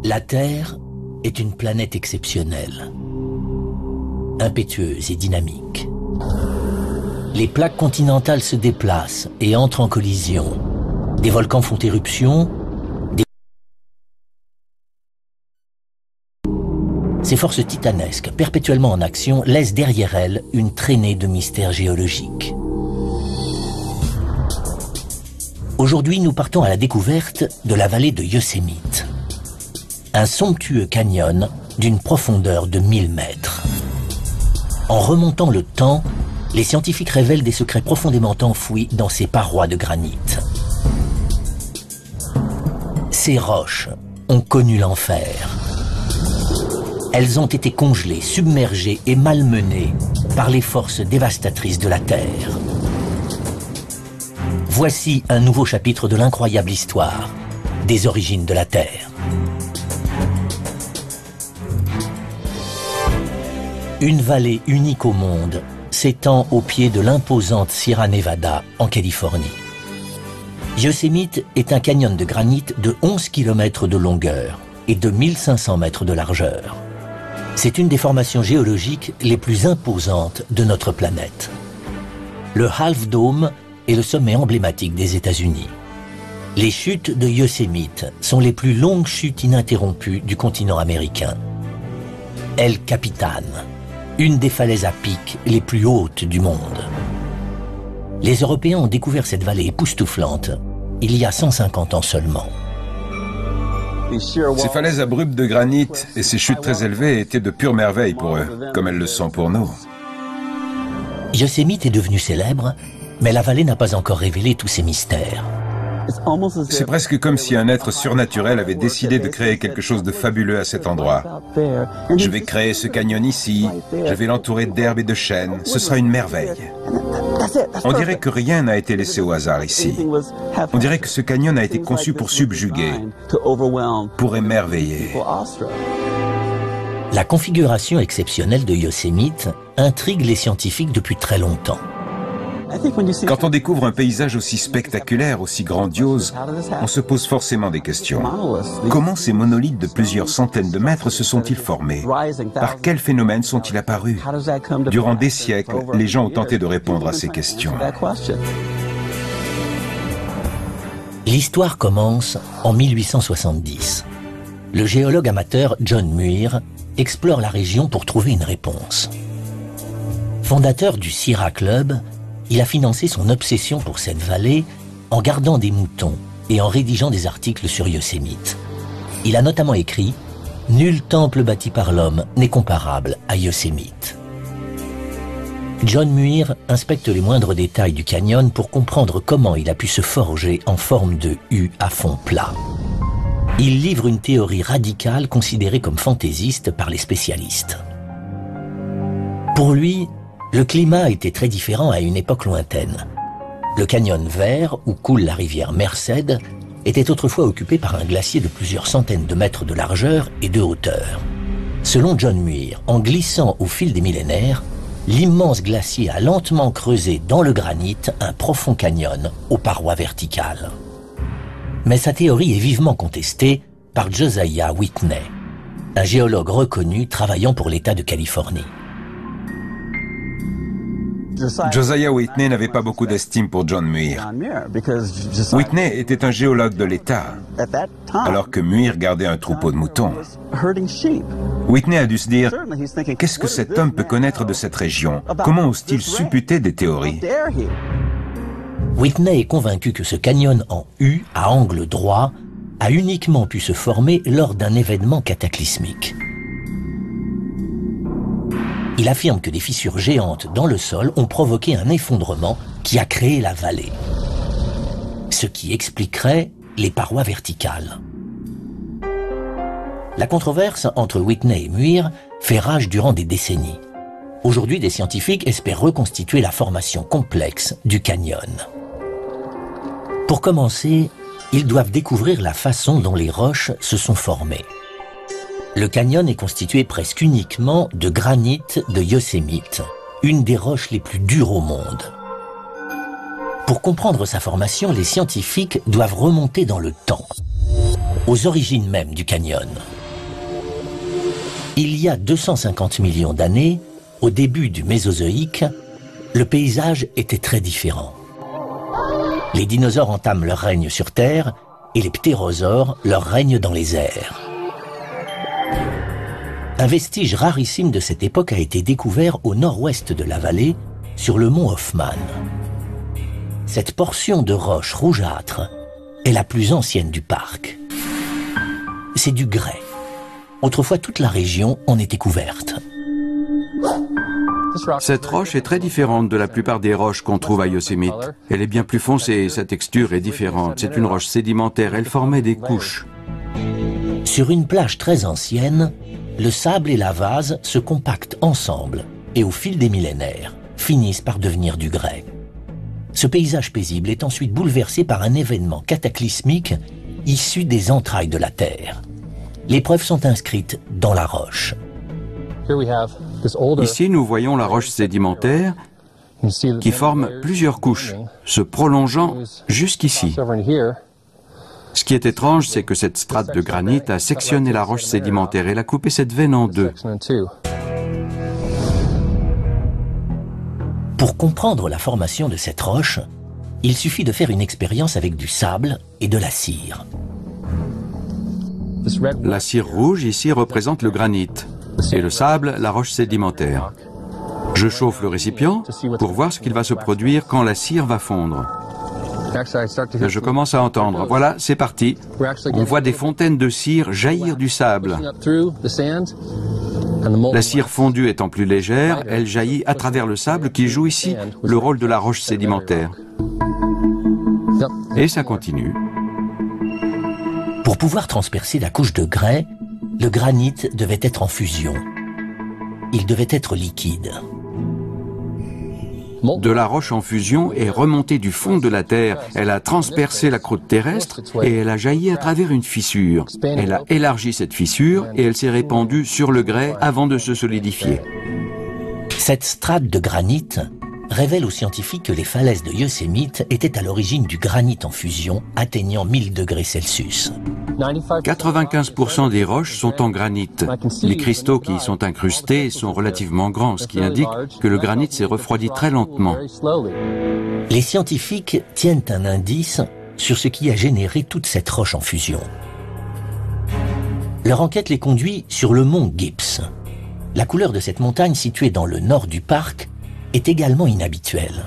La Terre est une planète exceptionnelle, impétueuse et dynamique. Les plaques continentales se déplacent et entrent en collision. Des volcans font éruption. Ces forces titanesques, perpétuellement en action, laissent derrière elles une traînée de mystères géologiques. Aujourd'hui, nous partons à la découverte de la vallée de Yosemite. Un somptueux canyon d'une profondeur de 1000 mètres. En remontant le temps, les scientifiques révèlent des secrets profondément enfouis dans ces parois de granit. Ces roches ont connu l'enfer. Elles ont été congelées, submergées et malmenées par les forces dévastatrices de la Terre. Voici un nouveau chapitre de l'incroyable histoire des origines de la Terre. Une vallée unique au monde s'étend au pied de l'imposante Sierra Nevada en Californie. Yosemite est un canyon de granit de 11 km de longueur et de 1500 mètres de largeur. C'est une des formations géologiques les plus imposantes de notre planète. Le Half Dome est le sommet emblématique des États-Unis. Les chutes de Yosemite sont les plus longues chutes ininterrompues du continent américain. El Capitan, une des falaises à pic les plus hautes du monde. Les Européens ont découvert cette vallée époustouflante il y a 150 ans seulement. Ces falaises abruptes de granit et ces chutes très élevées étaient de pure merveille pour eux, comme elles le sont pour nous. Yosemite est devenue célèbre, mais la vallée n'a pas encore révélé tous ses mystères. C'est presque comme si un être surnaturel avait décidé de créer quelque chose de fabuleux à cet endroit. Je vais créer ce canyon ici, je vais l'entourer d'herbes et de chênes, ce sera une merveille. On dirait que rien n'a été laissé au hasard ici. On dirait que ce canyon a été conçu pour subjuguer, pour émerveiller. La configuration exceptionnelle de Yosemite intrigue les scientifiques depuis très longtemps. Quand on découvre un paysage aussi spectaculaire, aussi grandiose, on se pose forcément des questions. Comment ces monolithes de plusieurs centaines de mètres se sont-ils formés? Par quels phénomènes sont-ils apparus? Durant des siècles, les gens ont tenté de répondre à ces questions. L'histoire commence en 1870. Le géologue amateur John Muir explore la région pour trouver une réponse. Fondateur du Sierra Club, il a financé son obsession pour cette vallée en gardant des moutons et en rédigeant des articles sur Yosemite. Il a notamment écrit « Nul temple bâti par l'homme n'est comparable à Yosemite ». John Muir inspecte les moindres détails du canyon pour comprendre comment il a pu se forger en forme de U à fond plat. Il livre une théorie radicale considérée comme fantaisiste par les spécialistes. Pour lui, le climat était très différent à une époque lointaine. Le canyon vert, où coule la rivière Merced, était autrefois occupé par un glacier de plusieurs centaines de mètres de largeur et de hauteur. Selon John Muir, en glissant au fil des millénaires, l'immense glacier a lentement creusé dans le granit un profond canyon aux parois verticales. Mais sa théorie est vivement contestée par Josiah Whitney, un géologue reconnu travaillant pour l'État de Californie. Josiah Whitney n'avait pas beaucoup d'estime pour John Muir. Whitney était un géologue de l'État, alors que Muir gardait un troupeau de moutons. Whitney a dû se dire, qu'est-ce que cet homme peut connaître de cette région? Comment ose-t-il supputer des théories? Whitney est convaincu que ce canyon en U, à angle droit, a uniquement pu se former lors d'un événement cataclysmique. Il affirme que des fissures géantes dans le sol ont provoqué un effondrement qui a créé la vallée, ce qui expliquerait les parois verticales. La controverse entre Whitney et Muir fait rage durant des décennies. Aujourd'hui, des scientifiques espèrent reconstituer la formation complexe du canyon. Pour commencer, ils doivent découvrir la façon dont les roches se sont formées. Le canyon est constitué presque uniquement de granit de Yosemite, une des roches les plus dures au monde. Pour comprendre sa formation, les scientifiques doivent remonter dans le temps. aux origines même du canyon. Il y a 250 millions d'années, au début du Mésozoïque, le paysage était très différent. Les dinosaures entament leur règne sur Terre et les ptérosaures leur règne dans les airs. Un vestige rarissime de cette époque a été découvert au nord-ouest de la vallée, sur le mont Hoffmann. Cette portion de roche rougeâtre est la plus ancienne du parc. C'est du grès. Autrefois, toute la région en était couverte. Cette roche est très différente de la plupart des roches qu'on trouve à Yosemite. Elle est bien plus foncée et sa texture est différente. C'est une roche sédimentaire, elle formait des couches. Sur une plage très ancienne, le sable et la vase se compactent ensemble et au fil des millénaires, finissent par devenir du grès. Ce paysage paisible est ensuite bouleversé par un événement cataclysmique issu des entrailles de la Terre. Les preuves sont inscrites dans la roche. Ici, nous voyons la roche sédimentaire qui forme plusieurs couches, se prolongeant jusqu'ici. Ce qui est étrange, c'est que cette strate de granit a sectionné la roche sédimentaire et l'a coupé cette veine en deux. Pour comprendre la formation de cette roche, il suffit de faire une expérience avec du sable et de la cire. La cire rouge ici représente le granit et le sable, la roche sédimentaire. Je chauffe le récipient pour voir ce qu'il va se produire quand la cire va fondre. Je commence à entendre. Voilà, c'est parti. On voit des fontaines de cire jaillir du sable. La cire fondue étant plus légère, elle jaillit à travers le sable qui joue ici le rôle de la roche sédimentaire. Et ça continue. Pour pouvoir transpercer la couche de grès, le granit devait être en fusion. Il devait être liquide. De la roche en fusion est remontée du fond de la Terre. Elle a transpercé la croûte terrestre et elle a jailli à travers une fissure. Elle a élargi cette fissure et elle s'est répandue sur le grès avant de se solidifier. Cette strate de granit révèle aux scientifiques que les falaises de Yosemite étaient à l'origine du granit en fusion atteignant 1000 degrés Celsius. 95% des roches sont en granit. Les cristaux qui y sont incrustés sont relativement grands, ce qui indique que le granit s'est refroidi très lentement. Les scientifiques tiennent un indice sur ce qui a généré toute cette roche en fusion. Leur enquête les conduit sur le mont Gibbs. La couleur de cette montagne située dans le nord du parc est également inhabituelle.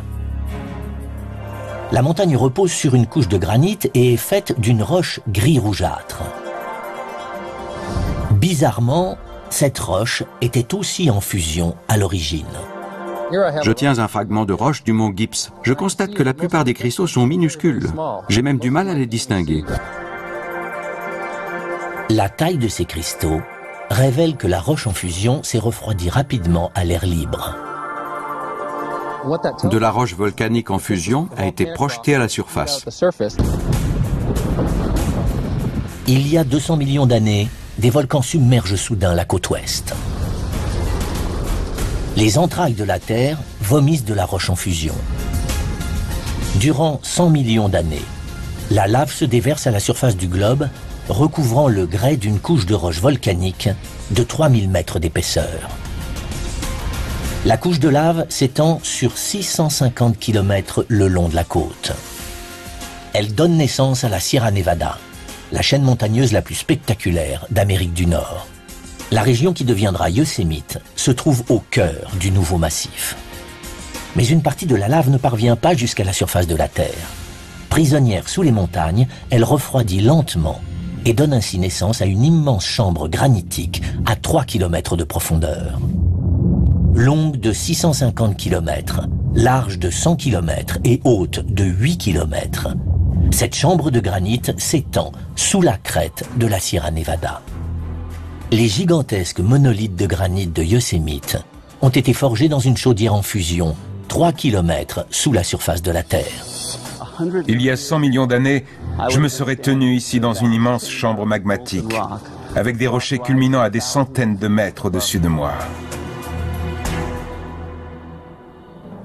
La montagne repose sur une couche de granit et est faite d'une roche gris rougeâtre. Bizarrement, cette roche était aussi en fusion à l'origine. Je tiens un fragment de roche du mont Gibbs. Je constate que la plupart des cristaux sont minuscules. J'ai même du mal à les distinguer. La taille de ces cristaux révèle que la roche en fusion s'est refroidie rapidement à l'air libre. De la roche volcanique en fusion a été projetée à la surface. Il y a 200 millions d'années, des volcans submergent soudain la côte ouest. Les entrailles de la Terre vomissent de la roche en fusion. Durant 100 millions d'années, la lave se déverse à la surface du globe, recouvrant le grès d'une couche de roche volcanique de 3000 mètres d'épaisseur. La couche de lave s'étend sur 650 km le long de la côte. Elle donne naissance à la Sierra Nevada, la chaîne montagneuse la plus spectaculaire d'Amérique du Nord. La région qui deviendra Yosemite se trouve au cœur du nouveau massif. Mais une partie de la lave ne parvient pas jusqu'à la surface de la Terre. Prisonnière sous les montagnes, elle refroidit lentement et donne ainsi naissance à une immense chambre granitique à 3 km de profondeur. Longue de 650 km, large de 100 km et haute de 8 km, cette chambre de granit s'étend sous la crête de la Sierra Nevada. Les gigantesques monolithes de granit de Yosemite ont été forgés dans une chaudière en fusion, 3 km sous la surface de la Terre. Il y a 100 millions d'années, je me serais tenu ici dans une immense chambre magmatique, avec des rochers culminant à des centaines de mètres au-dessus de moi.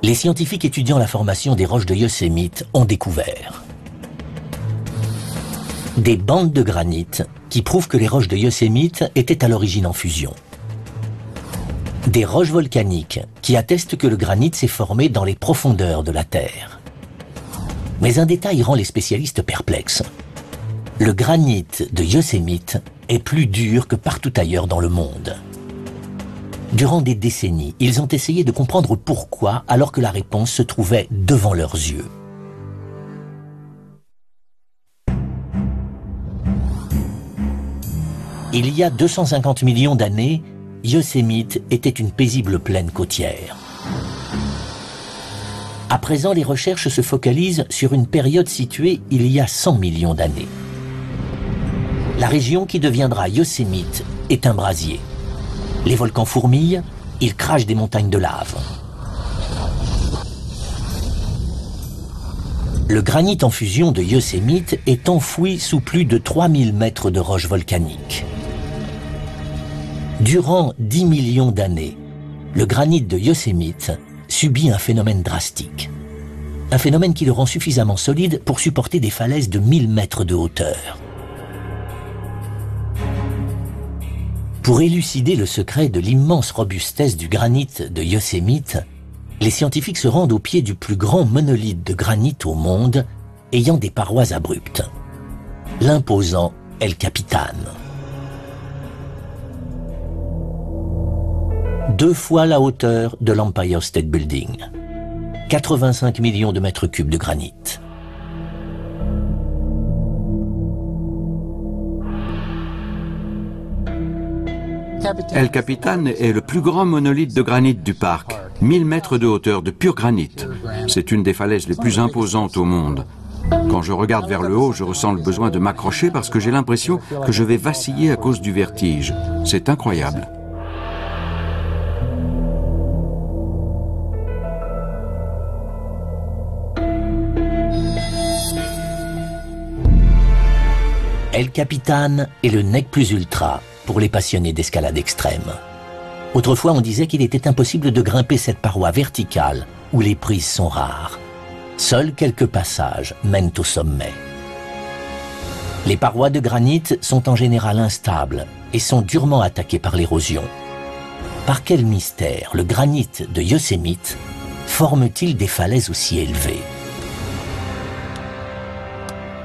Les scientifiques étudiant la formation des roches de Yosemite ont découvert Des bandes de granit qui prouvent que les roches de Yosemite étaient à l'origine en fusion. Des roches volcaniques qui attestent que le granit s'est formé dans les profondeurs de la Terre. Mais un détail rend les spécialistes perplexes. Le granit de Yosemite est plus dur que partout ailleurs dans le monde. Durant des décennies, ils ont essayé de comprendre pourquoi, alors que la réponse se trouvait devant leurs yeux. Il y a 250 millions d'années, Yosemite était une paisible plaine côtière. À présent, les recherches se focalisent sur une période située il y a 100 millions d'années. La région qui deviendra Yosemite est un brasier. Les volcans fourmillent, ils crachent des montagnes de lave. Le granit en fusion de Yosemite est enfoui sous plus de 3000 mètres de roches volcaniques. Durant 10 millions d'années, le granit de Yosemite subit un phénomène drastique. Un phénomène qui le rend suffisamment solide pour supporter des falaises de 1000 mètres de hauteur. Pour élucider le secret de l'immense robustesse du granit de Yosemite, les scientifiques se rendent au pied du plus grand monolithe de granit au monde, ayant des parois abruptes. L'imposant El Capitan. 2 fois la hauteur de l'Empire State Building. 85 millions de mètres cubes de granit. El Capitan est le plus grand monolithe de granit du parc. 1000 mètres de hauteur de pur granit. C'est une des falaises les plus imposantes au monde. Quand je regarde vers le haut, je ressens le besoin de m'accrocher parce que j'ai l'impression que je vais vaciller à cause du vertige. C'est incroyable. El Capitan est le nec plus ultra pour les passionnés d'escalade extrême. Autrefois, on disait qu'il était impossible de grimper cette paroi verticale où les prises sont rares. Seuls quelques passages mènent au sommet. Les parois de granit sont en général instables et sont durement attaquées par l'érosion. Par quel mystère le granit de Yosemite forme-t-il des falaises aussi élevées?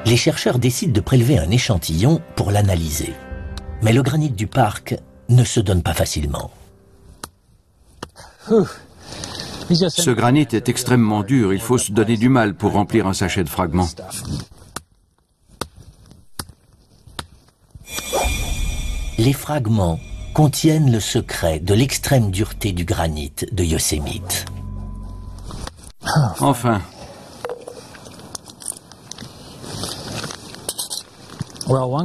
Les chercheurs décident de prélever un échantillon pour l'analyser. Mais le granit du parc ne se donne pas facilement. Ce granit est extrêmement dur, il faut se donner du mal pour remplir un sachet de fragments. Les fragments contiennent le secret de l'extrême dureté du granit de Yosemite. Enfin.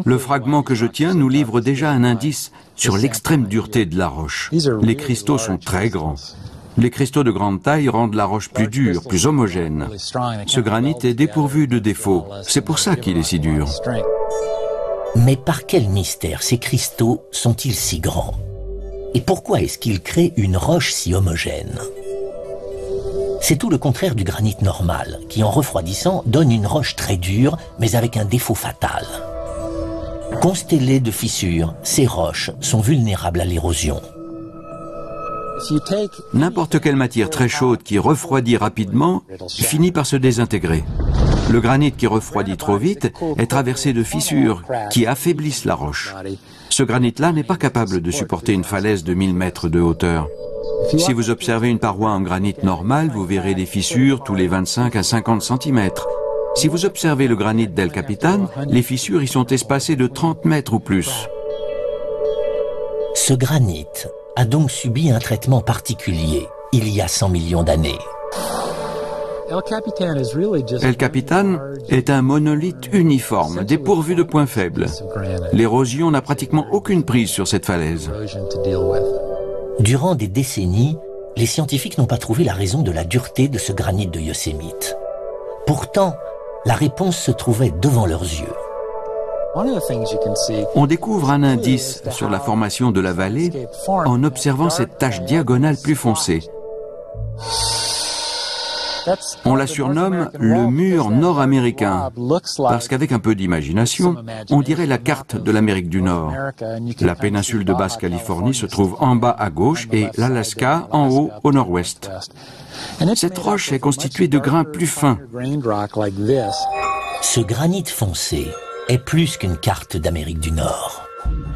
Le fragment que je tiens nous livre déjà un indice sur l'extrême dureté de la roche. Les cristaux sont très grands. Les cristaux de grande taille rendent la roche plus dure, plus homogène. Ce granit est dépourvu de défauts. C'est pour ça qu'il est si dur. Mais par quel mystère ces cristaux sont-ils si grands? Et pourquoi est-ce qu'ils créent une roche si homogène? C'est tout le contraire du granit normal, qui en refroidissant donne une roche très dure, mais avec un défaut fatal. Constellées de fissures, ces roches sont vulnérables à l'érosion. N'importe quelle matière très chaude qui refroidit rapidement finit par se désintégrer. Le granit qui refroidit trop vite est traversé de fissures qui affaiblissent la roche. Ce granit-là n'est pas capable de supporter une falaise de 1000 mètres de hauteur. Si vous observez une paroi en granit normal, vous verrez des fissures tous les 25 à 50 cm. Si vous observez le granit d'El Capitan, les fissures y sont espacées de 30 mètres ou plus. Ce granit a donc subi un traitement particulier il y a 100 millions d'années. El Capitan est un monolithe uniforme, dépourvu de points faibles. L'érosion n'a pratiquement aucune prise sur cette falaise. Durant des décennies, les scientifiques n'ont pas trouvé la raison de la dureté de ce granit de Yosemite. Pourtant, la réponse se trouvait devant leurs yeux. On découvre un indice sur la formation de la vallée en observant cette tache diagonale plus foncée. On la surnomme le mur nord-américain, parce qu'avec un peu d'imagination, on dirait la carte de l'Amérique du Nord. La péninsule de Basse-Californie se trouve en bas à gauche et l'Alaska en haut au nord-ouest. Cette roche est constituée de grains plus fins. Ce granit foncé est plus qu'une carte d'Amérique du Nord.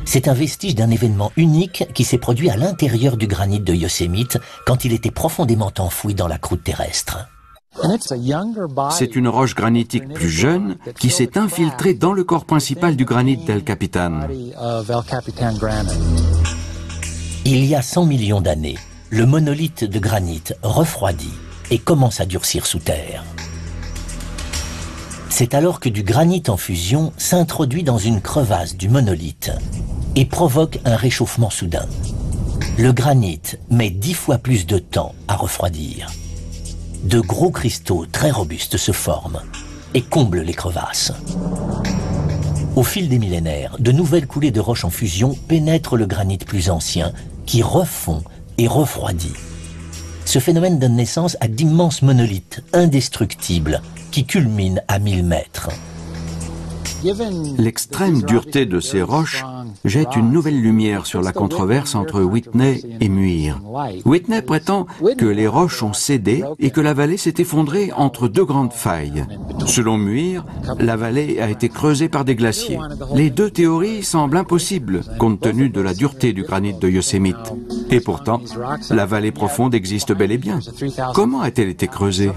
C'est un vestige d'un événement unique qui s'est produit à l'intérieur du granit de Yosemite quand il était profondément enfoui dans la croûte terrestre. C'est une roche granitique plus jeune qui s'est infiltrée dans le corps principal du granit d'El Capitan. Il y a 100 millions d'années, le monolithe de granit refroidit et commence à durcir sous terre. C'est alors que du granit en fusion s'introduit dans une crevasse du monolithe et provoque un réchauffement soudain. Le granit met 10 fois plus de temps à refroidir. De gros cristaux très robustes se forment et comblent les crevasses. Au fil des millénaires, de nouvelles coulées de roches en fusion pénètrent le granit plus ancien qui refond et refroidit. Ce phénomène donne naissance à d'immenses monolithes indestructibles qui culminent à 1000 mètres. L'extrême dureté de ces roches jette une nouvelle lumière sur la controverse entre Whitney et Muir. Whitney prétend que les roches ont cédé et que la vallée s'est effondrée entre deux grandes failles. Selon Muir, la vallée a été creusée par des glaciers. Les deux théories semblent impossibles compte tenu de la dureté du granit de Yosemite. Et pourtant, la vallée profonde existe bel et bien. Comment a-t-elle été creusée ?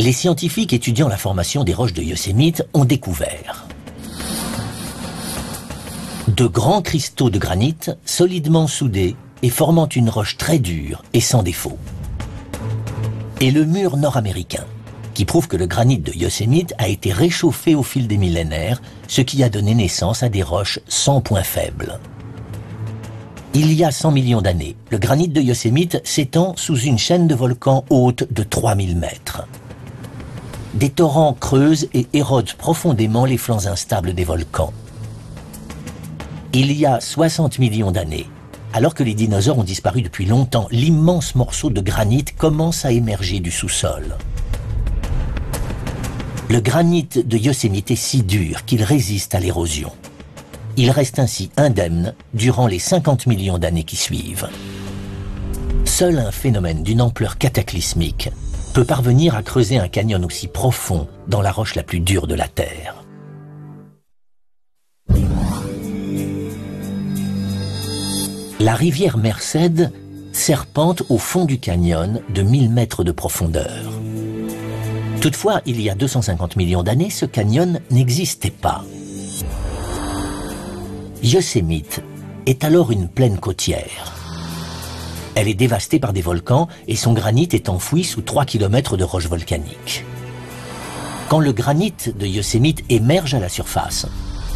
Les scientifiques étudiant la formation des roches de Yosemite ont découvert de grands cristaux de granit solidement soudés et formant une roche très dure et sans défaut. Et le mur nord-américain, qui prouve que le granit de Yosemite a été réchauffé au fil des millénaires, ce qui a donné naissance à des roches sans point faible. Il y a 100 millions d'années, le granit de Yosemite s'étend sous une chaîne de volcans haute de 3000 mètres. Des torrents creusent et érodent profondément les flancs instables des volcans. Il y a 60 millions d'années, alors que les dinosaures ont disparu depuis longtemps, l'immense morceau de granit commence à émerger du sous-sol. Le granit de Yosemite est si dur qu'il résiste à l'érosion. Il reste ainsi indemne durant les 50 millions d'années qui suivent. Seul un phénomène d'une ampleur cataclysmique peut parvenir à creuser un canyon aussi profond dans la roche la plus dure de la Terre. La rivière Merced serpente au fond du canyon de 1000 mètres de profondeur. Toutefois, il y a 250 millions d'années, ce canyon n'existait pas. Yosemite est alors une plaine côtière. Elle est dévastée par des volcans et son granit est enfoui sous 3 km de roches volcaniques. Quand le granit de Yosemite émerge à la surface,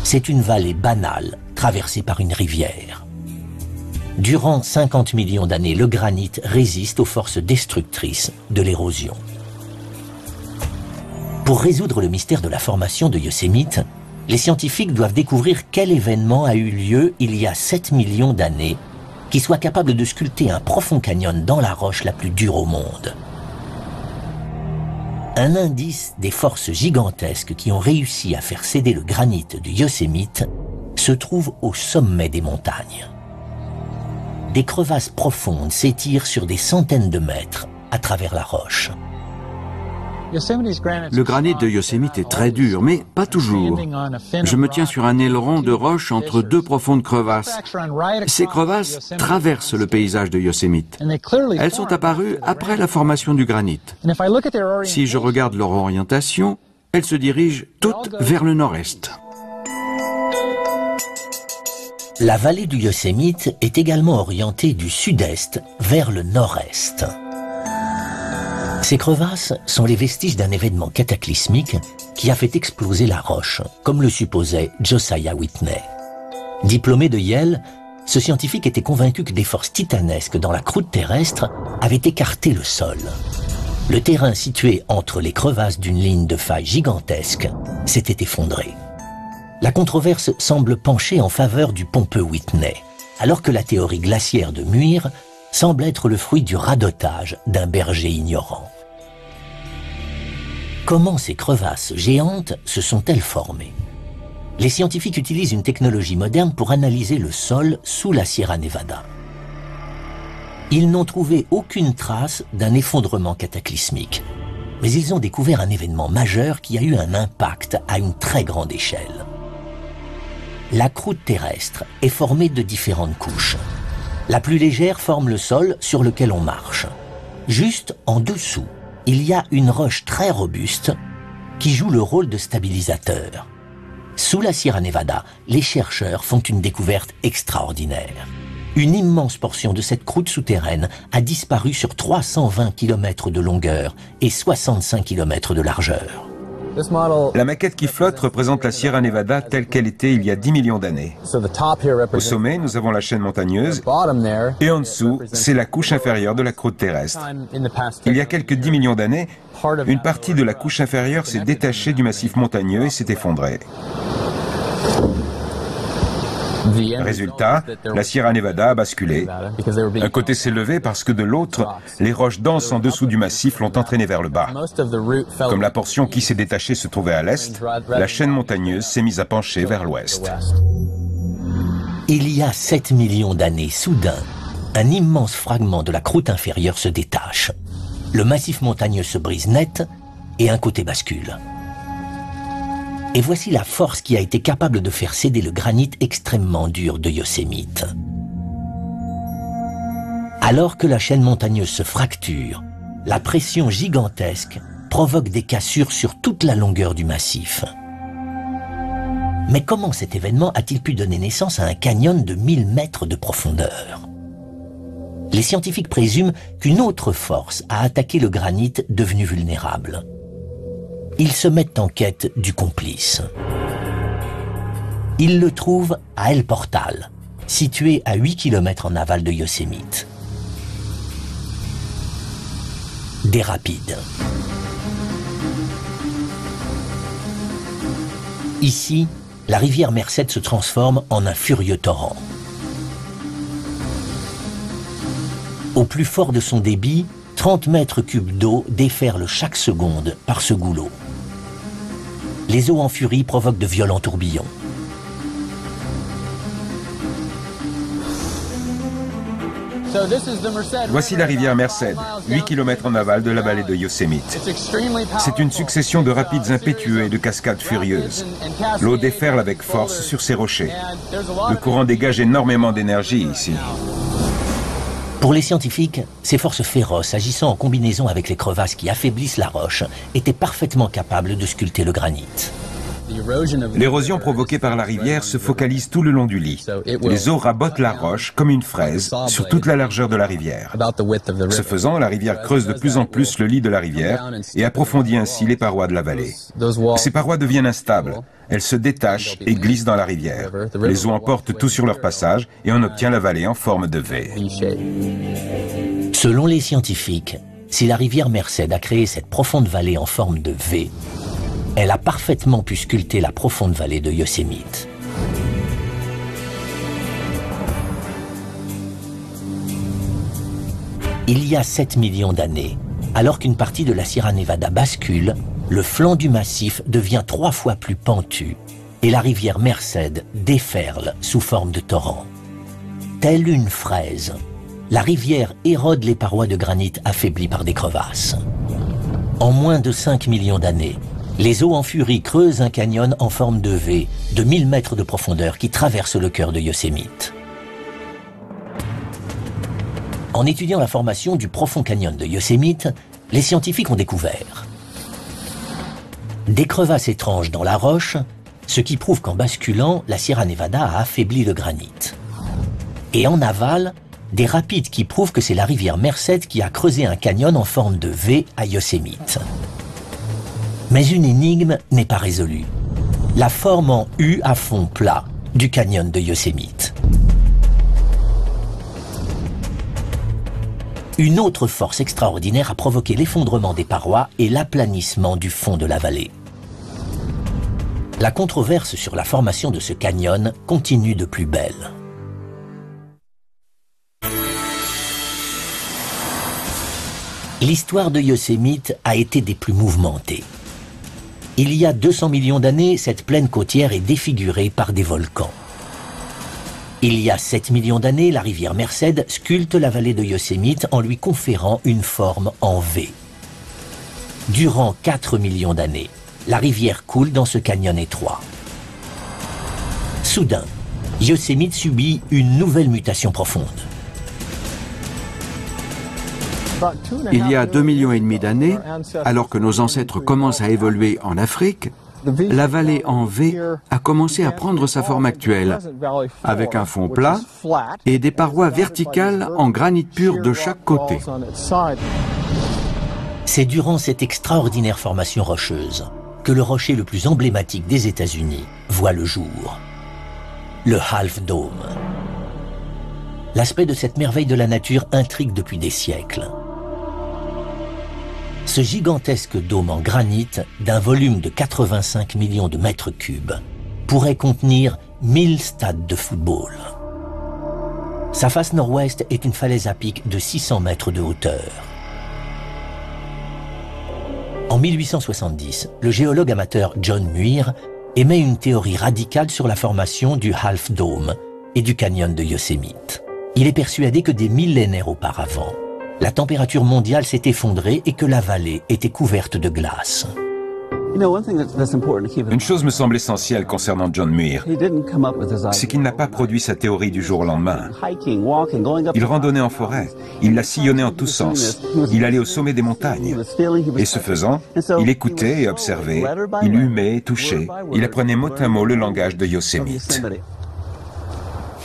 c'est une vallée banale traversée par une rivière. Durant 50 millions d'années, le granit résiste aux forces destructrices de l'érosion. Pour résoudre le mystère de la formation de Yosemite, les scientifiques doivent découvrir quel événement a eu lieu il y a 7 millions d'années qui soit capable de sculpter un profond canyon dans la roche la plus dure au monde. Un indice des forces gigantesques qui ont réussi à faire céder le granit de Yosemite se trouve au sommet des montagnes. Des crevasses profondes s'étirent sur des centaines de mètres à travers la roche. Le granit de Yosemite est très dur, mais pas toujours. Je me tiens sur un aileron de roche entre deux profondes crevasses. Ces crevasses traversent le paysage de Yosemite. Elles sont apparues après la formation du granit. Si je regarde leur orientation, elles se dirigent toutes vers le nord-est. La vallée du Yosemite est également orientée du sud-est vers le nord-est. Ces crevasses sont les vestiges d'un événement cataclysmique qui a fait exploser la roche, comme le supposait Josiah Whitney. Diplômé de Yale, ce scientifique était convaincu que des forces titanesques dans la croûte terrestre avaient écarté le sol. Le terrain situé entre les crevasses d'une ligne de faille gigantesque s'était effondré. La controverse semble pencher en faveur du pompeux Whitney, alors que la théorie glaciaire de Muir semble être le fruit du radotage d'un berger ignorant. Comment ces crevasses géantes se sont-elles formées? Les scientifiques utilisent une technologie moderne pour analyser le sol sous la Sierra Nevada. Ils n'ont trouvé aucune trace d'un effondrement cataclysmique, mais ils ont découvert un événement majeur qui a eu un impact à une très grande échelle. La croûte terrestre est formée de différentes couches. La plus légère forme le sol sur lequel on marche. Juste en dessous, il y a une roche très robuste qui joue le rôle de stabilisateur. Sous la Sierra Nevada, les chercheurs font une découverte extraordinaire. Une immense portion de cette croûte souterraine a disparu sur 320 km de longueur et 65 km de largeur. La maquette qui flotte représente la Sierra Nevada telle qu'elle était il y a 10 millions d'années. Au sommet, nous avons la chaîne montagneuse et en dessous, c'est la couche inférieure de la croûte terrestre. Il y a quelques 10 millions d'années, une partie de la couche inférieure s'est détachée du massif montagneux et s'est effondrée. Résultat, la Sierra Nevada a basculé. Un côté s'est levé parce que de l'autre, les roches denses en dessous du massif l'ont entraîné vers le bas. Comme la portion qui s'est détachée se trouvait à l'est, la chaîne montagneuse s'est mise à pencher vers l'ouest. Il y a 7 millions d'années, soudain, un immense fragment de la croûte inférieure se détache. Le massif montagneux se brise net et un côté bascule. Et voici la force qui a été capable de faire céder le granit extrêmement dur de Yosemite. Alors que la chaîne montagneuse se fracture, la pression gigantesque provoque des cassures sur toute la longueur du massif. Mais comment cet événement a-t-il pu donner naissance à un canyon de 1000 mètres de profondeur? Les scientifiques présument qu'une autre force a attaqué le granit devenu vulnérable. Ils se mettent en quête du complice. Ils le trouvent à El Portal, situé à 8 km en aval de Yosemite. Des rapides. Ici, la rivière Merced se transforme en un furieux torrent. Au plus fort de son débit, 30 mètres cubes d'eau déferlent chaque seconde par ce goulot. Les eaux en furie provoquent de violents tourbillons. Voici la rivière Merced, 8 km en aval de la vallée de Yosemite. C'est une succession de rapides impétueux et de cascades furieuses. L'eau déferle avec force sur ces rochers. Le courant dégage énormément d'énergie ici. Pour les scientifiques, ces forces féroces agissant en combinaison avec les crevasses qui affaiblissent la roche étaient parfaitement capables de sculpter le granit. L'érosion provoquée par la rivière se focalise tout le long du lit. Les eaux rabotent la roche comme une fraise sur toute la largeur de la rivière. Ce faisant, la rivière creuse de plus en plus le lit de la rivière et approfondit ainsi les parois de la vallée. Ces parois deviennent instables. Elles se détachent et glissent dans la rivière. Les eaux emportent tout sur leur passage et on obtient la vallée en forme de V. Selon les scientifiques, si la rivière Merced a créé cette profonde vallée en forme de V, elle a parfaitement pu sculpter la profonde vallée de Yosemite. Il y a 7 millions d'années, alors qu'une partie de la Sierra Nevada bascule, le flanc du massif devient 3 fois plus pentu et la rivière Merced déferle sous forme de torrent. Telle une fraise, la rivière érode les parois de granit affaiblies par des crevasses. En moins de 5 millions d'années, les eaux en furie creusent un canyon en forme de V de 1000 mètres de profondeur qui traverse le cœur de Yosemite. En étudiant la formation du profond canyon de Yosemite, les scientifiques ont découvert des crevasses étranges dans la roche, ce qui prouve qu'en basculant, la Sierra Nevada a affaibli le granit. Et en aval, des rapides qui prouvent que c'est la rivière Merced qui a creusé un canyon en forme de V à Yosemite. Mais une énigme n'est pas résolue. La forme en U à fond plat du canyon de Yosemite. Une autre force extraordinaire a provoqué l'effondrement des parois et l'aplanissement du fond de la vallée. La controverse sur la formation de ce canyon continue de plus belle. L'histoire de Yosemite a été des plus mouvementées. Il y a 200 millions d'années, cette plaine côtière est défigurée par des volcans. Il y a 7 millions d'années, la rivière Merced sculpte la vallée de Yosemite en lui conférant une forme en V. Durant 4 millions d'années, la rivière coule dans ce canyon étroit. Soudain, Yosemite subit une nouvelle mutation profonde. Il y a 2,5 millions d'années, alors que nos ancêtres commencent à évoluer en Afrique, la vallée en V a commencé à prendre sa forme actuelle, avec un fond plat et des parois verticales en granit pur de chaque côté. C'est durant cette extraordinaire formation rocheuse que le rocher le plus emblématique des États-Unis voit le jour, le Half Dome. L'aspect de cette merveille de la nature intrigue depuis des siècles. Ce gigantesque dôme en granit d'un volume de 85 millions de mètres cubes pourrait contenir 1000 stades de football. Sa face nord-ouest est une falaise à pic de 600 mètres de hauteur. En 1870, le géologue amateur John Muir émet une théorie radicale sur la formation du Half Dome et du canyon de Yosemite. Il est persuadé que des millénaires auparavant, la température mondiale s'est effondrée et que la vallée était couverte de glace. Une chose me semble essentielle concernant John Muir, c'est qu'il n'a pas produit sa théorie du jour au lendemain. Il randonnait en forêt, il la sillonnait en tous sens, il allait au sommet des montagnes. Et ce faisant, il écoutait et observait, il humait et touchait, il apprenait mot à mot le langage de Yosemite.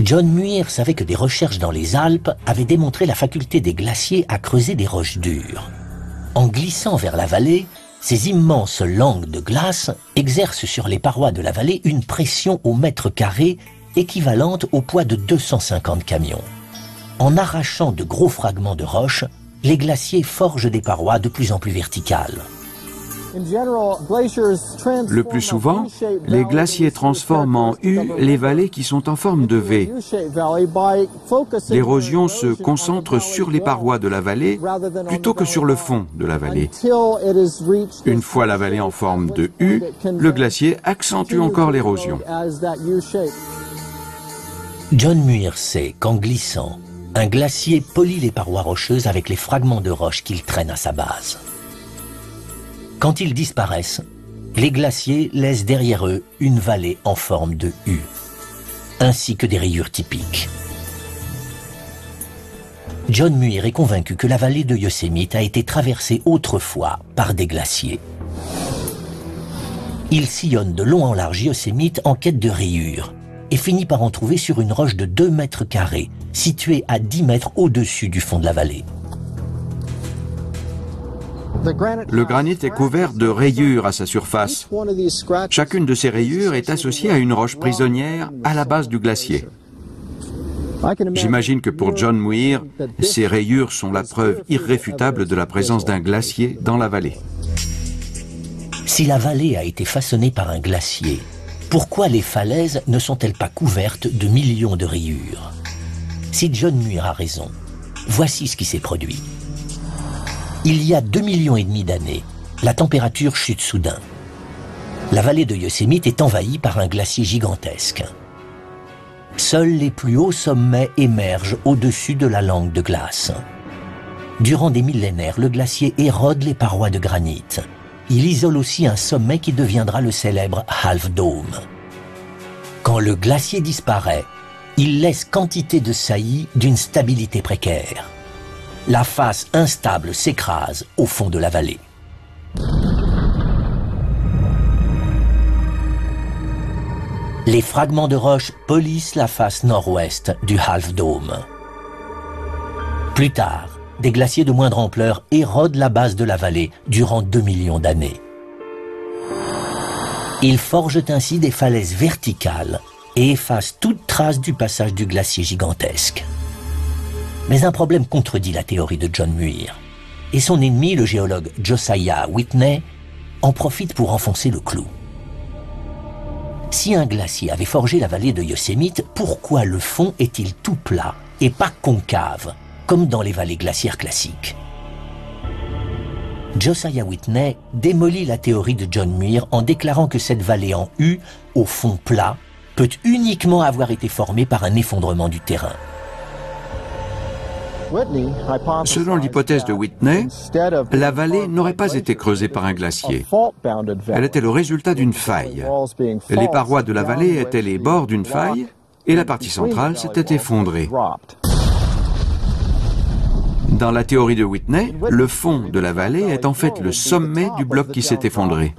John Muir savait que des recherches dans les Alpes avaient démontré la faculté des glaciers à creuser des roches dures. En glissant vers la vallée, ces immenses langues de glace exercent sur les parois de la vallée une pression au mètre carré équivalente au poids de 250 camions. En arrachant de gros fragments de roches, les glaciers forgent des parois de plus en plus verticales. Le plus souvent, les glaciers transforment en U les vallées qui sont en forme de V. L'érosion se concentre sur les parois de la vallée plutôt que sur le fond de la vallée. Une fois la vallée en forme de U, le glacier accentue encore l'érosion. John Muir sait qu'en glissant, un glacier polit les parois rocheuses avec les fragments de roche qu'il traîne à sa base. Quand ils disparaissent, les glaciers laissent derrière eux une vallée en forme de U, ainsi que des rayures typiques. John Muir est convaincu que la vallée de Yosemite a été traversée autrefois par des glaciers. Il sillonne de long en large Yosemite en quête de rayures et finit par en trouver sur une roche de 2 mètres carrés, située à 10 mètres au-dessus du fond de la vallée. Le granit est couvert de rayures à sa surface. Chacune de ces rayures est associée à une roche prisonnière à la base du glacier. J'imagine que pour John Muir, ces rayures sont la preuve irréfutable de la présence d'un glacier dans la vallée. Si la vallée a été façonnée par un glacier, pourquoi les falaises ne sont-elles pas couvertes de millions de rayures? Si John Muir a raison, voici ce qui s'est produit. Il y a 2,5 millions d'années, la température chute soudain. La vallée de Yosemite est envahie par un glacier gigantesque. Seuls les plus hauts sommets émergent au-dessus de la langue de glace. Durant des millénaires, le glacier érode les parois de granit. Il isole aussi un sommet qui deviendra le célèbre Half Dome. Quand le glacier disparaît, il laisse quantité de saillies d'une stabilité précaire. La face instable s'écrase au fond de la vallée. Les fragments de roche polissent la face nord-ouest du Half Dome. Plus tard, des glaciers de moindre ampleur érodent la base de la vallée durant 2 millions d'années. Ils forgent ainsi des falaises verticales et effacent toute trace du passage du glacier gigantesque. Mais un problème contredit la théorie de John Muir. Et son ennemi, le géologue Josiah Whitney, en profite pour enfoncer le clou. Si un glacier avait forgé la vallée de Yosemite, pourquoi le fond est-il tout plat et pas concave, comme dans les vallées glaciaires classiques? Josiah Whitney démolit la théorie de John Muir en déclarant que cette vallée en U, au fond plat, peut uniquement avoir été formée par un effondrement du terrain. Selon l'hypothèse de Whitney, la vallée n'aurait pas été creusée par un glacier. Elle était le résultat d'une faille. Les parois de la vallée étaient les bords d'une faille et la partie centrale s'était effondrée. Dans la théorie de Whitney, le fond de la vallée est en fait le sommet du bloc qui s'est effondré.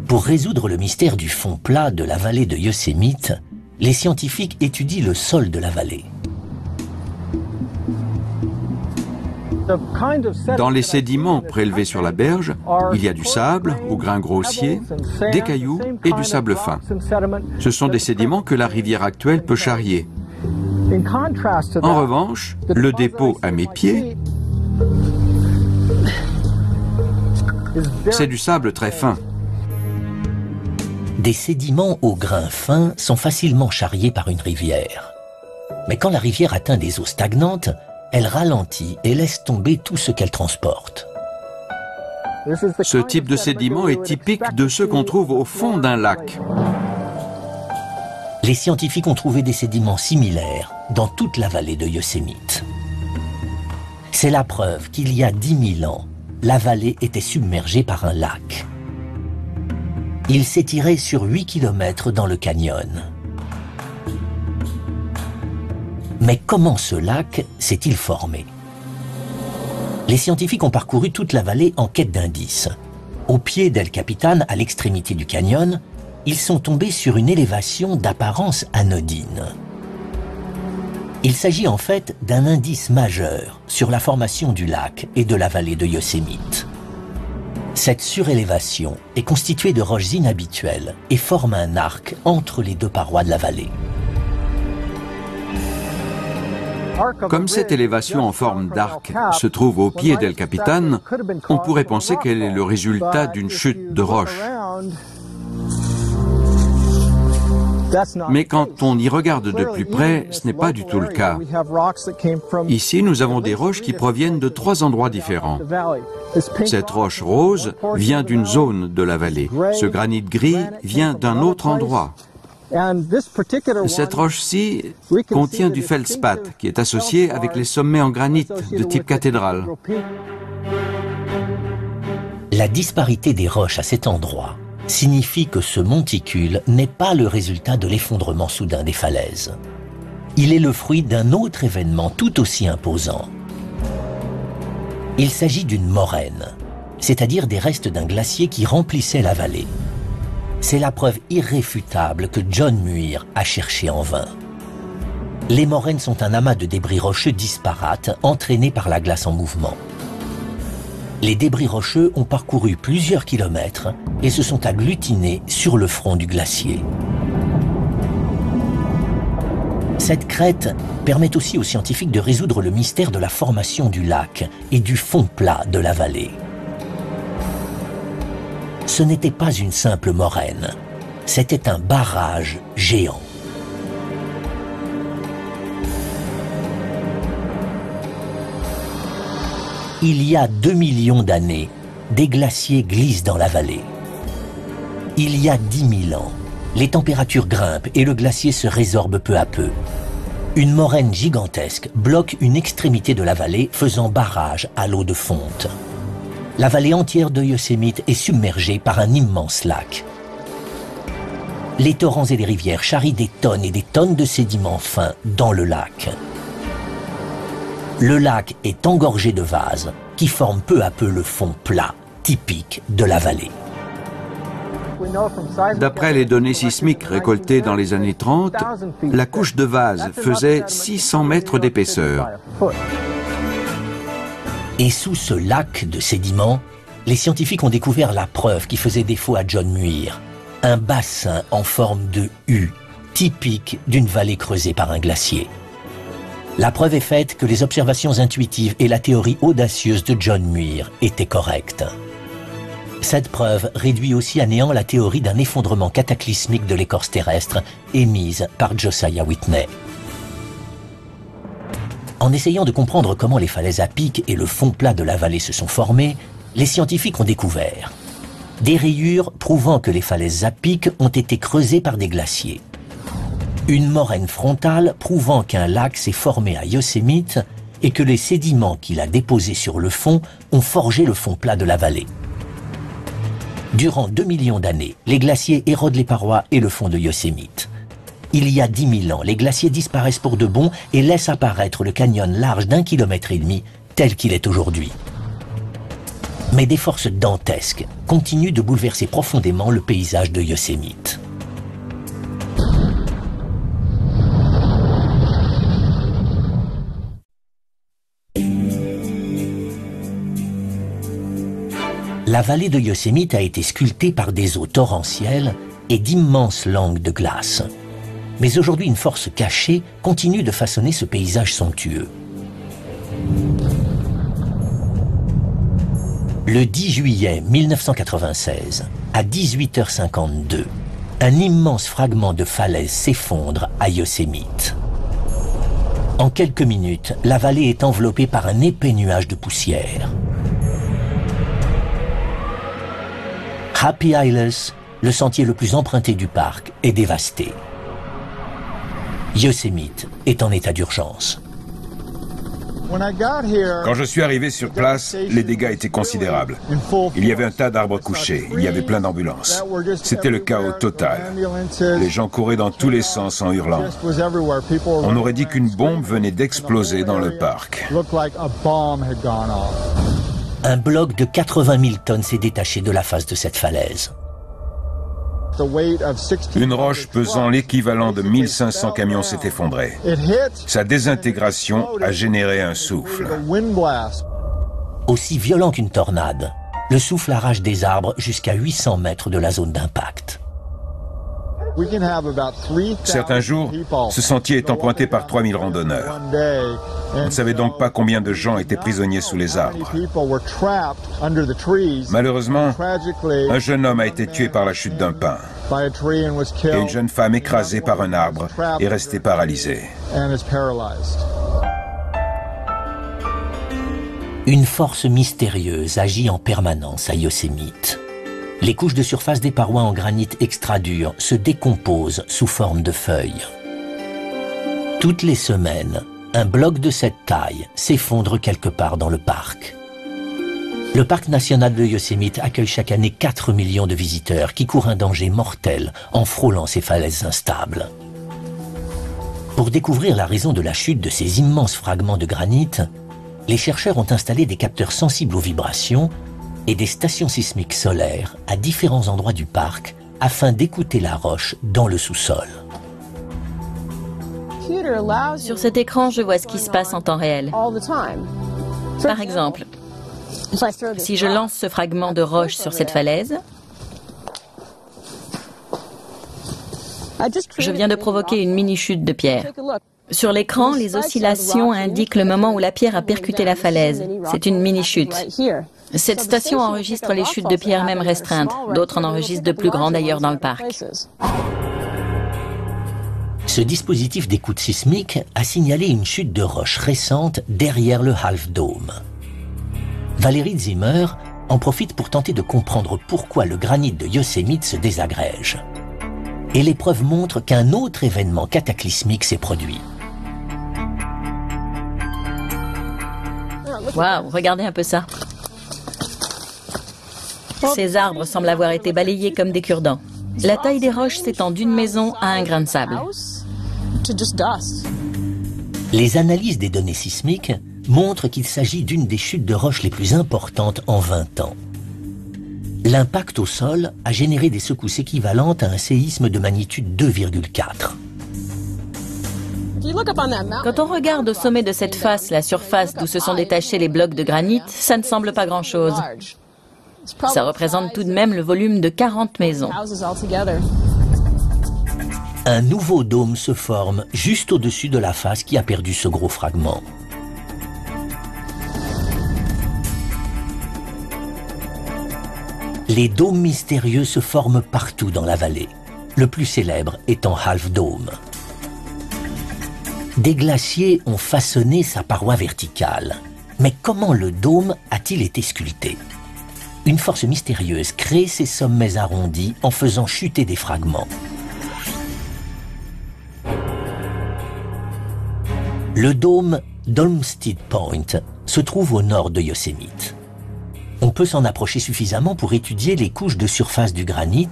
Pour résoudre le mystère du fond plat de la vallée de Yosemite, les scientifiques étudient le sol de la vallée. Dans les sédiments prélevés sur la berge, il y a du sable ou grains grossiers, des cailloux et du sable fin. Ce sont des sédiments que la rivière actuelle peut charrier. En revanche, le dépôt à mes pieds, c'est du sable très fin. Des sédiments aux grains fins sont facilement charriés par une rivière. Mais quand la rivière atteint des eaux stagnantes, elle ralentit et laisse tomber tout ce qu'elle transporte. Ce type de sédiment est typique de ceux qu'on trouve au fond d'un lac. Les scientifiques ont trouvé des sédiments similaires dans toute la vallée de Yosemite. C'est la preuve qu'il y a 10 000 ans, la vallée était submergée par un lac. Il s'étirait sur 8 km dans le canyon. Mais comment ce lac s'est-il formé? Les scientifiques ont parcouru toute la vallée en quête d'indices. Au pied d'El Capitan, à l'extrémité du canyon, ils sont tombés sur une élévation d'apparence anodine. Il s'agit en fait d'un indice majeur sur la formation du lac et de la vallée de Yosemite. Cette surélévation est constituée de roches inhabituelles et forme un arc entre les deux parois de la vallée. Comme cette élévation en forme d'arc se trouve au pied d'El Capitan, on pourrait penser qu'elle est le résultat d'une chute de roche. Mais quand on y regarde de plus près, ce n'est pas du tout le cas. Ici, nous avons des roches qui proviennent de 3 endroits différents. Cette roche rose vient d'une zone de la vallée. Ce granit gris vient d'un autre endroit. Cette roche-ci contient du feldspath, qui est associé avec les sommets en granit de type cathédrale. La disparité des roches à cet endroit signifie que ce monticule n'est pas le résultat de l'effondrement soudain des falaises. Il est le fruit d'un autre événement tout aussi imposant. Il s'agit d'une moraine, c'est-à-dire des restes d'un glacier qui remplissait la vallée. C'est la preuve irréfutable que John Muir a cherché en vain. Les moraines sont un amas de débris rocheux disparates entraînés par la glace en mouvement. Les débris rocheux ont parcouru plusieurs kilomètres et se sont agglutinés sur le front du glacier. Cette crête permet aussi aux scientifiques de résoudre le mystère de la formation du lac et du fond plat de la vallée. Ce n'était pas une simple moraine, c'était un barrage géant. Il y a 2 millions d'années, des glaciers glissent dans la vallée. Il y a 10 000 ans, les températures grimpent et le glacier se résorbe peu à peu. Une moraine gigantesque bloque une extrémité de la vallée, faisant barrage à l'eau de fonte. La vallée entière de Yosemite est submergée par un immense lac. Les torrents et les rivières charrient des tonnes et des tonnes de sédiments fins dans le lac. Le lac est engorgé de vases qui forment peu à peu le fond plat, typique de la vallée. D'après les données sismiques récoltées dans les années 30, la couche de vase faisait 600 mètres d'épaisseur. Et sous ce lac de sédiments, les scientifiques ont découvert la preuve qui faisait défaut à John Muir. Un bassin en forme de U, typique d'une vallée creusée par un glacier. La preuve est faite que les observations intuitives et la théorie audacieuse de John Muir étaient correctes. Cette preuve réduit aussi à néant la théorie d'un effondrement cataclysmique de l'écorce terrestre émise par Josiah Whitney. En essayant de comprendre comment les falaises à pic et le fond plat de la vallée se sont formés, les scientifiques ont découvert des rayures prouvant que les falaises à pic ont été creusées par des glaciers. Une moraine frontale prouvant qu'un lac s'est formé à Yosemite et que les sédiments qu'il a déposés sur le fond ont forgé le fond plat de la vallée. Durant 2 millions d'années, les glaciers érodent les parois et le fond de Yosemite. Il y a 10 000 ans, les glaciers disparaissent pour de bon et laissent apparaître le canyon large d'1,5 km tel qu'il est aujourd'hui. Mais des forces dantesques continuent de bouleverser profondément le paysage de Yosemite. La vallée de Yosemite a été sculptée par des eaux torrentielles et d'immenses langues de glace. Mais aujourd'hui, une force cachée continue de façonner ce paysage somptueux. Le 10 juillet 1996, à 18h52, un immense fragment de falaise s'effondre à Yosemite. En quelques minutes, la vallée est enveloppée par un épais nuage de poussière. Happy Isles, le sentier le plus emprunté du parc, est dévasté. Yosemite est en état d'urgence. Quand je suis arrivé sur place, les dégâts étaient considérables. Il y avait un tas d'arbres couchés, il y avait plein d'ambulances. C'était le chaos total. Les gens couraient dans tous les sens en hurlant. On aurait dit qu'une bombe venait d'exploser dans le parc. Un bloc de 80 000 tonnes s'est détaché de la face de cette falaise. Une roche pesant l'équivalent de 1500 camions s'est effondrée. Sa désintégration a généré un souffle. Aussi violent qu'une tornade, le souffle arrache des arbres jusqu'à 800 mètres de la zone d'impact. Certains jours, ce sentier est emprunté par 3000 randonneurs. On ne savait donc pas combien de gens étaient prisonniers sous les arbres. Malheureusement, un jeune homme a été tué par la chute d'un pin. Et une jeune femme écrasée par un arbre est restée paralysée. Une force mystérieuse agit en permanence à Yosemite. Les couches de surface des parois en granit extra dur se décomposent sous forme de feuilles. Toutes les semaines, un bloc de cette taille s'effondre quelque part dans le parc. Le parc national de Yosemite accueille chaque année 4 millions de visiteurs qui courent un danger mortel en frôlant ces falaises instables. Pour découvrir la raison de la chute de ces immenses fragments de granit, les chercheurs ont installé des capteurs sensibles aux vibrations et des stations sismiques solaires à différents endroits du parc afin d'écouter la roche dans le sous-sol. Sur cet écran, je vois ce qui se passe en temps réel. Par exemple, si je lance ce fragment de roche sur cette falaise, je viens de provoquer une mini-chute de pierre. Sur l'écran, les oscillations indiquent le moment où la pierre a percuté la falaise. C'est une mini-chute. Cette station enregistre les chutes de pierre même restreintes. D'autres en enregistrent de plus grandes ailleurs dans le parc. Ce dispositif d'écoute sismique a signalé une chute de roche récente derrière le Half Dome. Valérie Zimmer en profite pour tenter de comprendre pourquoi le granit de Yosemite se désagrège. Et les preuves montrent qu'un autre événement cataclysmique s'est produit. Waouh, regardez un peu ça. Ces arbres semblent avoir été balayés comme des cure-dents. La taille des roches s'étend d'une maison à un grain de sable. Les analyses des données sismiques montrent qu'il s'agit d'une des chutes de roches les plus importantes en 20 ans. L'impact au sol a généré des secousses équivalentes à un séisme de magnitude 2,4. Quand on regarde au sommet de cette face la surface d'où se sont détachés les blocs de granit, ça ne semble pas grand-chose. Ça représente tout de même le volume de 40 maisons. Un nouveau dôme se forme juste au-dessus de la face qui a perdu ce gros fragment. les dômes mystérieux se forment partout dans la vallée, le plus célèbre étant Half Dome. Des glaciers ont façonné sa paroi verticale. Mais comment le dôme a-t-il été sculpté? Une force mystérieuse crée ces sommets arrondis en faisant chuter des fragments. Le dôme d'Olmsted Point se trouve au nord de Yosemite. On peut s'en approcher suffisamment pour étudier les couches de surface du granit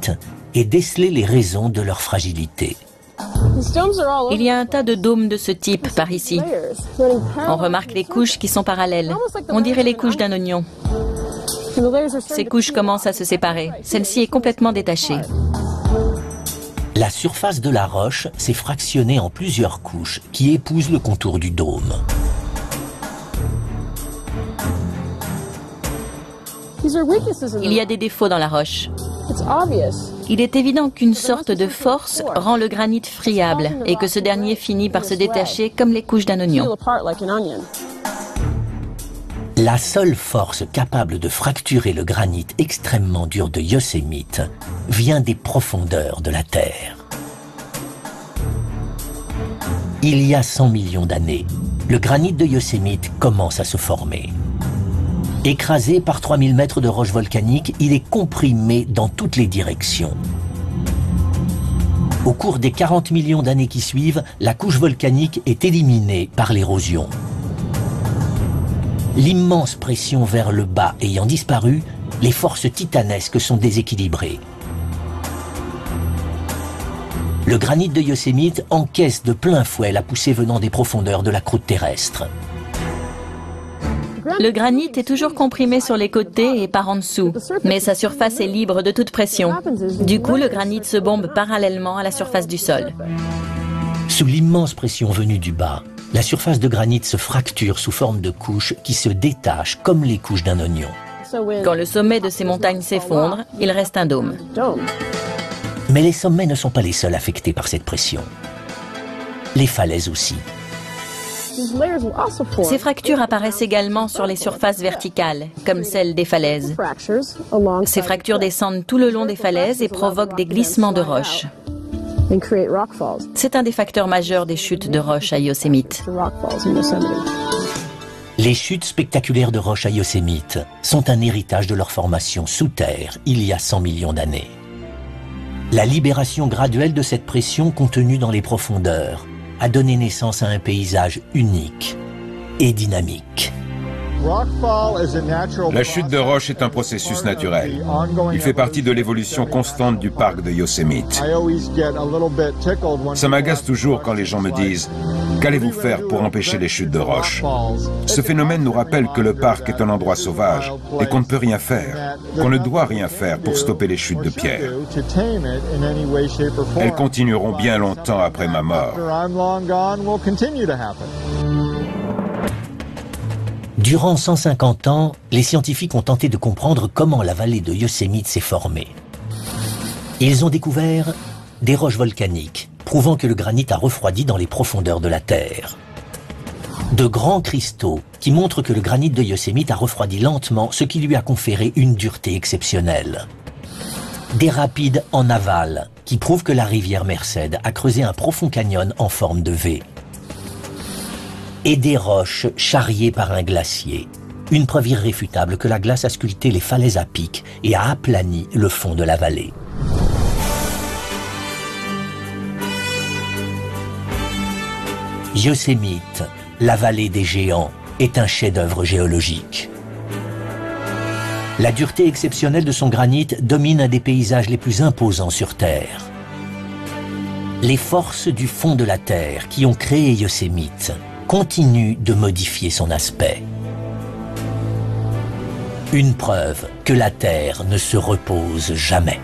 et déceler les raisons de leur fragilité. Il y a un tas de dômes de ce type par ici. On remarque les couches qui sont parallèles. On dirait les couches d'un oignon. Ces couches commencent à se séparer. Celle-ci est complètement détachée. La surface de la roche s'est fractionnée en plusieurs couches qui épousent le contour du dôme. Il y a des défauts dans la roche. Il est évident qu'une sorte de force rend le granit friable et que ce dernier finit par se détacher comme les couches d'un oignon. La seule force capable de fracturer le granit extrêmement dur de Yosemite vient des profondeurs de la Terre. Il y a 100 millions d'années, le granit de Yosemite commence à se former. Écrasé par 3000 mètres de roches volcaniques, il est comprimé dans toutes les directions. Au cours des 40 millions d'années qui suivent, la couche volcanique est éliminée par l'érosion. L'immense pression vers le bas ayant disparu, les forces titanesques sont déséquilibrées. Le granit de Yosemite encaisse de plein fouet la poussée venant des profondeurs de la croûte terrestre. Le granit est toujours comprimé sur les côtés et par en dessous, mais sa surface est libre de toute pression. Du coup, le granit se bombe parallèlement à la surface du sol. Sous l'immense pression venue du bas, la surface de granit se fracture sous forme de couches qui se détachent comme les couches d'un oignon. Quand le sommet de ces montagnes s'effondre, il reste un dôme. Mais les sommets ne sont pas les seuls affectés par cette pression. Les falaises aussi. Ces fractures apparaissent également sur les surfaces verticales, comme celles des falaises. Ces fractures descendent tout le long des falaises et provoquent des glissements de roches. C'est un des facteurs majeurs des chutes de roches à Yosemite. Les chutes spectaculaires de roches à Yosemite sont un héritage de leur formation sous terre il y a 100 millions d'années. La libération graduelle de cette pression contenue dans les profondeurs a donné naissance à un paysage unique et dynamique. La chute de roche est un processus naturel. Il fait partie de l'évolution constante du parc de Yosemite. Ça m'agace toujours quand les gens me disent « Qu'allez-vous faire pour empêcher les chutes de roche ?» Ce phénomène nous rappelle que le parc est un endroit sauvage et qu'on ne peut rien faire, qu'on ne doit rien faire pour stopper les chutes de pierre. Elles continueront bien longtemps après ma mort. Durant 150 ans, les scientifiques ont tenté de comprendre comment la vallée de Yosemite s'est formée. Ils ont découvert des roches volcaniques, prouvant que le granit a refroidi dans les profondeurs de la Terre. De grands cristaux qui montrent que le granit de Yosemite a refroidi lentement, ce qui lui a conféré une dureté exceptionnelle. Des rapides en aval qui prouvent que la rivière Merced a creusé un profond canyon en forme de V. Et des roches charriées par un glacier. Une preuve irréfutable que la glace a sculpté les falaises à pic et a aplani le fond de la vallée. Yosemite, la vallée des géants, est un chef-d'œuvre géologique. La dureté exceptionnelle de son granit domine un des paysages les plus imposants sur Terre. Les forces du fond de la Terre qui ont créé Yosemite continue de modifier son aspect. Une preuve que la Terre ne se repose jamais.